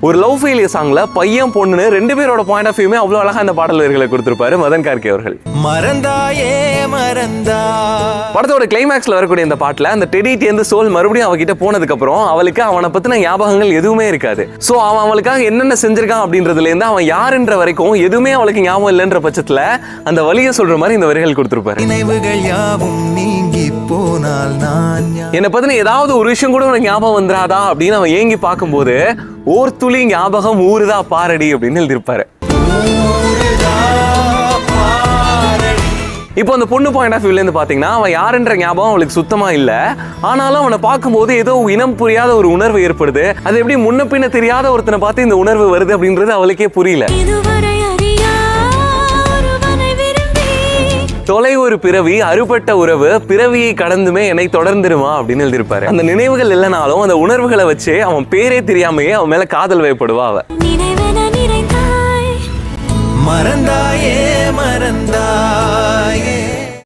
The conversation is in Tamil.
ஒரு லவ் ஃபெயிலியர் சாங்ல பையன் பொண்ணு ரெண்டு பேரோட பாயிண்ட் ஆஃப் வியூமே அவ்வளவு அழகா அந்த பாடல் வரிகளை கொடுத்திருப்பாரு மதன் கார்கே அவர்கள். மறந்தாயே மறந்தா படத்தோட கிளைமேக்ஸ்ல வரக்கூடிய இந்த பாட்டுல அந்த டெடிட்டேந்து சோல் மறுபடியும் அவகிட்ட போனதுக்கு அப்புறம் அவளுக்கு அவனை பத்தின ஞாபகங்கள் எதுவுமே இருக்காது. சோ அவன் அவளுக்காக என்னென்ன செஞ்சிருக்கான் அப்படின்றதுல இருந்து அவன் யாருன்ற வரைக்கும் எதுவுமே அவளுக்கு ஞாபகம் இல்லைன்ற பட்சத்துல அந்த வலியை சொல்ற மாதிரி இந்த வரிகள் கொடுத்திருப்பாரு. நினைவுகள் யாவும் நீங்கி போனால் நான் என்னை பத்தின ஏதாவது ஒரு விஷயம் கூட உனக்கு ஞாபகம் வந்துடாதா அப்படின்னு அவன் ஏங்கி பார்க்கும்போது ஓர் துளி ஞாபகம் ஊருதா பாரடி அப்படின்னு எழுதியிருப்பாரு. இப்போ அந்த பொண்ணு பாயிண்ட் ஆஃப் வியூல இருந்து பாத்தீங்கன்னா அவன் யாருன்ற ஞாபகம் அவளுக்கு சுத்தமா இல்ல. ஆனாலும் அவனை பார்க்கும்போது ஏதோ இனம் புரியாத ஒரு உணர்வு ஏற்படுது. அது எப்படி முன்ன பின்ன தெரியாத ஒருத்தனை பார்த்து இந்த உணர்வு வருது அப்படின்றது அவளுக்கே புரியல. தொலை ஒரு பிறவி அறுபட்ட உறவு பிறவியை கடந்துமே என்னை தொடர்ந்துருமா அப்படின்னு எழுதியிருப்பாரு. அந்த நினைவுகள் இல்லைனாலும் அந்த உணர்வுகளை வச்சு அவன் பேரே தெரியாமையே அவன் மேல காதல் வயப்படுவா அவ.